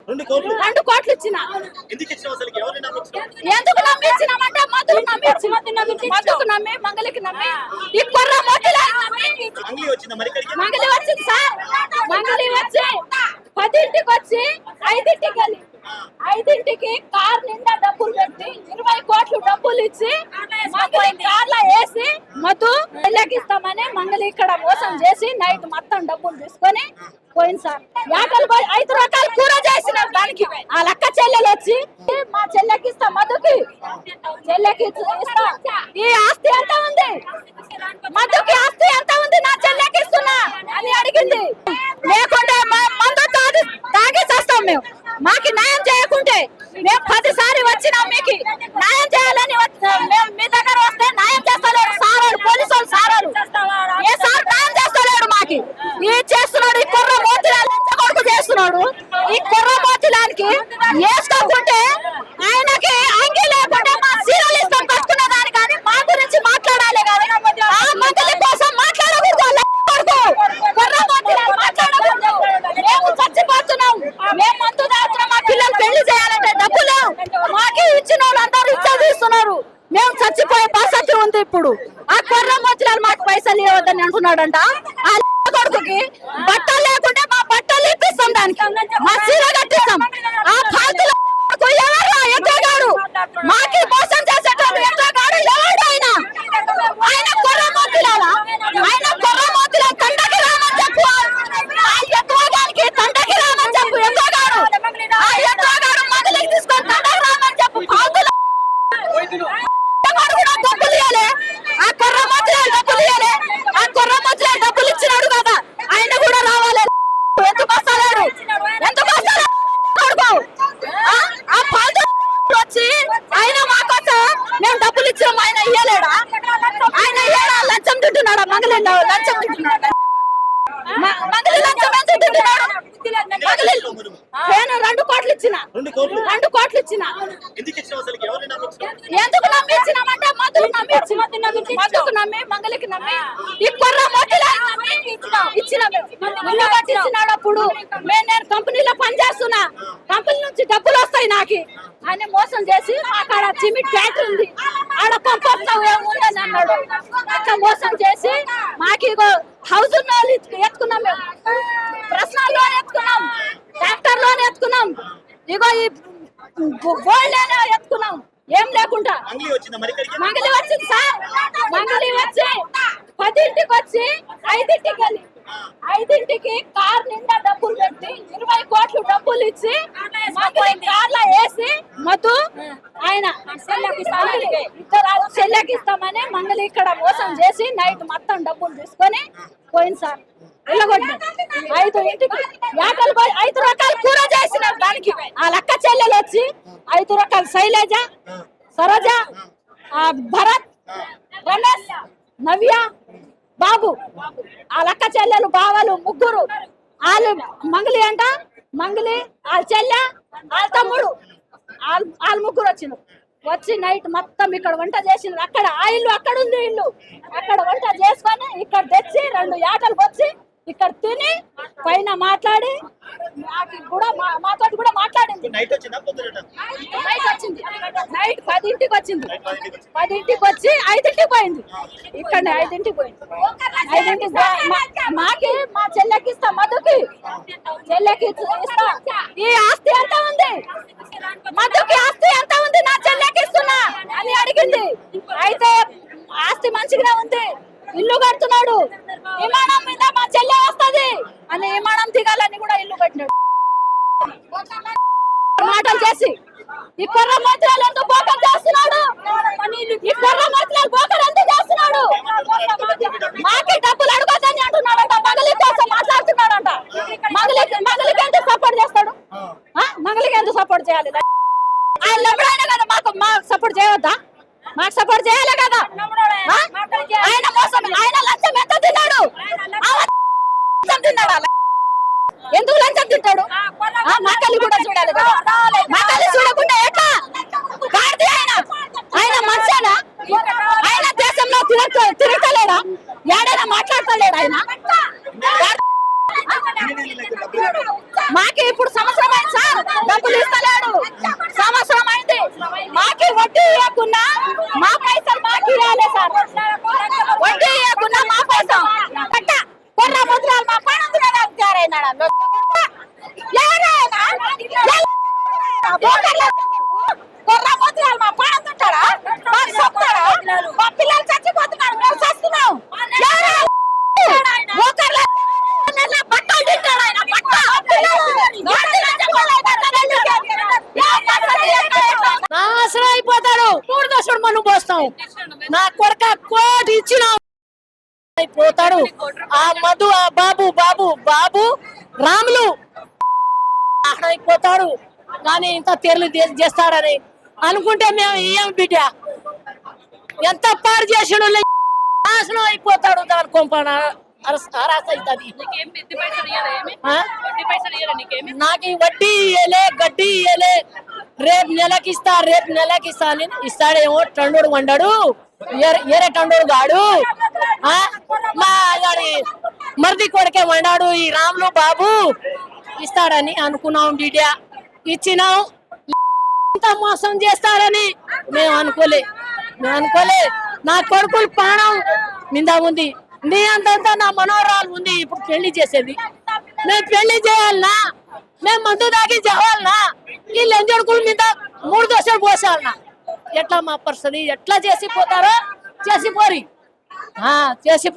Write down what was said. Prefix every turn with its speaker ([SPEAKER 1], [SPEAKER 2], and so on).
[SPEAKER 1] 2 కోట్లు ఇచ్చిన. ఎందుకు నమ్మించినామంటే మధుకు నమ్మి మంగళకి నమ్మి ఈ కొర్ర మోతిలా మంగళి వచ్చింది సార్. మంగళి వచ్చి 10ంటికి వచ్చి 5ంటికి కార్ నిండా డబ్బులు పెట్టి 20 కోట్లు డబ్బులు ఇచ్చి మంగళి కార్లో వేసి మధు పెళ్ళకిస్తామని మంగళి ఇక్కడ మోసం చేసి నైట్ మొత్తం డబ్బులు తీసుకొని పోయింది సార్. 5 రకాల కూర చేసిన దానికి ఆ లక్క చెల్లెలు వచ్చి మా చెల్లెకి ఇస్తా, మధుకి చెల్లెకి ఇస్తా, ఈ ఆస్తి ఎంత ఉంది, మధుకి ఆస్తి ఎంత ఉంది, నా చెల్లెకి ఇస్తున్నా అని అడిగింది. లేకుంటే మందు తాగి చేస్తాం మేము. మాకు న్యాయం చేయకుంటే మేము 10 సార్లు వచ్చినాం. మీకు న్యాయం చేయాలని మేము మీ దగ్గర వస్తే న్యాయం చేస్తలేడు సార్, పోలీసు వాళ్ళు సార్ ఏ సార్ న్యాయం చేస్తలేడు. మాకు ఈ చేస్తున్నాడు, ఈ కుర్ర మోతిలాల్ కొడుకు చేస్తున్నాడు. ఈ కుర్ర మోతిలాల్కి వేసుకోకుంటే ఆయనకి అంగి లేకుండా మా సీరియల్ ఇస్తాం కట్టుకునే దాని కానీ మా గురించి మాట్లాడాలి కానీ ఆ మంగళి కోసం మాట్లాడకూడదు. కుర్ర మోతిలాల్ మాట్లాడకూడదు. మేము చచ్చిపోతున్నాం, మేము మందు తాగుతున్నాం. మా పిల్లలు పెళ్లి చేయాలంటే డబ్బులు మాకే ఇచ్చిన వాళ్ళు అందరూ ఇచ్చేస్తున్నారు. మేము చచ్చిపోయే పరిస్థితి ఉంది ఇప్పుడు. ఆ కుర్ర మోతిలాల్ మాకు పైసలు ఇవ్వద్దని అంటున్నాడంట. ఆ కొడుకుకి బట్టలు లేకుంటే మా బట్టలు ఇప్పిస్తాం, దానికి మా చీర కట్టిస్తాం. ఆ పాతులు ఎవరు ఎద్దగాడు మాకి మోసం చేసేటప్పుడు ఎద్దగాడు ఎవడు ఆయన కుర్ర మోతిలాల్. ఆయన కుర్ర మోతిలాల్ తండకి రామని చెప్పు, ఆ ఎద్దగానికి తండకి రామని చెప్పు. ఎద్దగాడు ఆ ఎద్దగాడు మంగళికి తీసుకొని తండకి రామని చెప్పు. పాతులు కూడా డబ్బులు ఇవ్వాలి, ఆ కుర్ర మోతిలాల్ డబ్బులు ఇవ్వాలి. ఆ కుర్ర మోతిలాల్ డబ్బులు ఇచ్చినాడు కదా, ఆయన కూడా రావాలి. ఎందుకు వస్తలేడు, ఎందుకు వస్తలేడు ఆ పాలు వచ్చి ఆయన మాకోసం మేము డబ్బులు ఇచ్చాం, ఆయన ఇయ్యలేడా? ఆయన ఇయ్యడా? లంచం తింటున్నాడా? మంగళి లంచం తింటున్నాడు. మంగళి లంచం ఎంత తింటున్నాడు? నేను 2 కోట్లు ఇచ్చిన. 2 కోట్లు ఇచ్చిన. ఎందుకు నమ్మించినామంటే మధుకు నమ్మి మంగళకి నమ్మి ఈ కొర్ర మోతిలాల్ ఇచ్చిన. ఇల్లు కట్టించినాడు. అప్పుడు నేను కంపెనీలో పనిచేస్తున్నా, కంపెనీ నుంచి డబ్బులు వస్తాయి నాకు అని మోసం చేసి అక్కడ సిమెంట్ ఫ్యాక్టరీ ఉంది, ఆడ పంపొస్తావు ఏముందని అన్నాడు. అట్లా మోసం చేసి మాకు హౌస్ ఎత్తుకున్నాం, మేము పర్సనల్ లోన్ ఎత్తుకున్నాం, ట్రాక్టర్ లోన్ ఎత్తుకున్నాం, ఇగో ఈ గోల్డ్ ఎత్తుకున్నాం. ఏం లేకుండా మంగళి వచ్చింది సార్. మంగళి వచ్చి 10ంటికి వచ్చి 5ంటికి కార్ నిండా డబ్బులు పెట్టి 20 కోట్లు డబ్బులు ఇచ్చి మంగళి కార్లో వేసి మధు ఆయన చెల్లెకి ఇస్తామని మంగళి ఇక్కడ మోసం చేసి నైట్ మొత్తం డబ్బులు తీసుకొని పోయింది సార్. వెళ్ళగొట్టి 5ంటికి 5 రకాల కూర చేసిన దానికి ఆ లక్క చెల్లెలు వచ్చి 5 రకాల శైలజ, సరోజ, భరత్, రమేష్, నవ్య, బాబు ఆ లక్క చెల్లెలు బావలు ముగ్గురు. వాళ్ళు మంగళి అంట, మంగళి వాళ్ళ చెల్లె వాళ్ళ తమ్ముడు వాళ్ళు ముగ్గురు వచ్చినారు. వచ్చి నైట్ మొత్తం ఇక్కడ వంట చేసినారు. అక్కడ ఆ ఇల్లు అక్కడ ఉంది, ఇల్లు అక్కడ వంట చేసుకొని ఇక్కడ తెచ్చి 2 యాటలు వచ్చి ఇక్కడ తిని పైన మాట్లాడి కూడా మాతో కూడా మాట్లాడింది. నైట్ వచ్చింది, నైట్ 10ంటికి వచ్చింది. 10ంటికి వచ్చి 5ంటికి పోయింది. ఇక్కడ 5ంటికి పోయింది. 5ంటికి మాకి మా చెల్లెకి ఇస్తా, మధుకి చెల్లెకి ఇస్తా, ఈ ఆస్తి ఎంత ఉంది, మధుకి ఆస్తి ఎంత ఉంది, నా చెల్లెకి ఇస్తున్నా అని అడిగింది. అయితే ఆస్తి మంచిగానే ఉంది, ఇల్లు కడుతున్నాడు, విమానం మీద మా చెల్లె వస్తది అని విమానం దిగాలని కూడా ఇల్లు కట్టినాడు. మాటలు చేసి ఈ కుర్ర మోతిలాల్ ఎందుకు బోకలు చేస్తున్నాడు, ఈ కుర్ర మోతిలాల్ బోకలు ఎందుకు చేస్తున్నాడు, మాకే డబ్బులు అడగొద్దని అంటున్నాడంట. మంగళి కోసం మాట్లాడుతున్నాడంట. మంగళికి ఎందుకు సపోర్ట్ చేస్తాడు, మంగళికి ఎందుకు సపోర్ట్ చేయాలి? ఆయన ఎప్పుడైనా కదా మాకు సపోర్ట్ చేయవద్దా? మాకు సపోర్ట్ చేయాలి కదా. ఆయన మోసం, ఆయన లంచం ఎంత తిన్నాడు, ఎందుకు లంచం తింటాడు? మాకల్లి కూడా చూడాలి కదా. మాకల్లి చూడకుండా ఎట్లా కాదు? ఆయన మనిషేనా? ఆయన దేశంలో తిరగలేడా? ఏడైనా మాట్లాడతలేడు ఆయన? మాకు ఇప్పుడు సంవత్సరం అయింది సార్, డబ్బులు ఇస్తలేడు. సంవత్సరం అయింది. మాకి వడ్డీ ఇవ్వకున్నా మా పైసలు మాకి ఇవ్వాలి సార్. వడ్డీ ఇవ్వకున్నా మా పైసలు కట్ట కొర్ర ముద్రాలు మా పైన తయారైనాడు. కొర్ర ముద్రాలు మా పైన ఉంటాడా? మాకు చెప్తాడా? మా పిల్లలు చచ్చిపోతున్నారు, మేము చస్తున్నాం. బట్టలు తింటాడు ఆయన.
[SPEAKER 2] నాశనం అయిపోతాడు. 3 దశలు మనం పోస్తాం. నా కొడుక కోటి ఇచ్చిన అయిపోతాడు. ఆ మధు, ఆ బాబు బాబు బాబు రాములు అయిపోతాడు. కానీ ఇంత తెరలు చేస్తాడని అనుకుంటే మేము ఏం బిడ్డ ఎంత పాడు చేసాడు. నాశనం అయిపోతాడు. దాని కొంపన నాకు ఈ వడ్డీ ఇయ్యలే, గడ్డి ఇయ్యలే. రేపు నెలకిస్తా, రేపు నెలకిస్తా అని ఇస్తాడేమో. టండోడు వండాడు, ఏరే టండోడు గాడు. మా మరిది కొడుకే వండాడు. ఈ రాములు బాబు ఇస్తాడని అనుకున్నాం బిడ్డ. ఇచ్చినాం. ఇంత మోసం చేస్తారని మేము అనుకోలే. నా కొడుకులు ప్రాణం మింద ఉంది. నీ అంతంతా నా మనోరాలు ఉంది. ఇప్పుడు పెళ్లి చేసేది నేను పెళ్లి చేయాలనా? నేను మందు దాగి చేయాలనా? ఈ లంజడుకుల మీద 3 దశలు పోసాలనా? ఎట్లా మా పరిస్థితి? ఎట్లా చేసిపోతారో చేసిపోరి, చేసి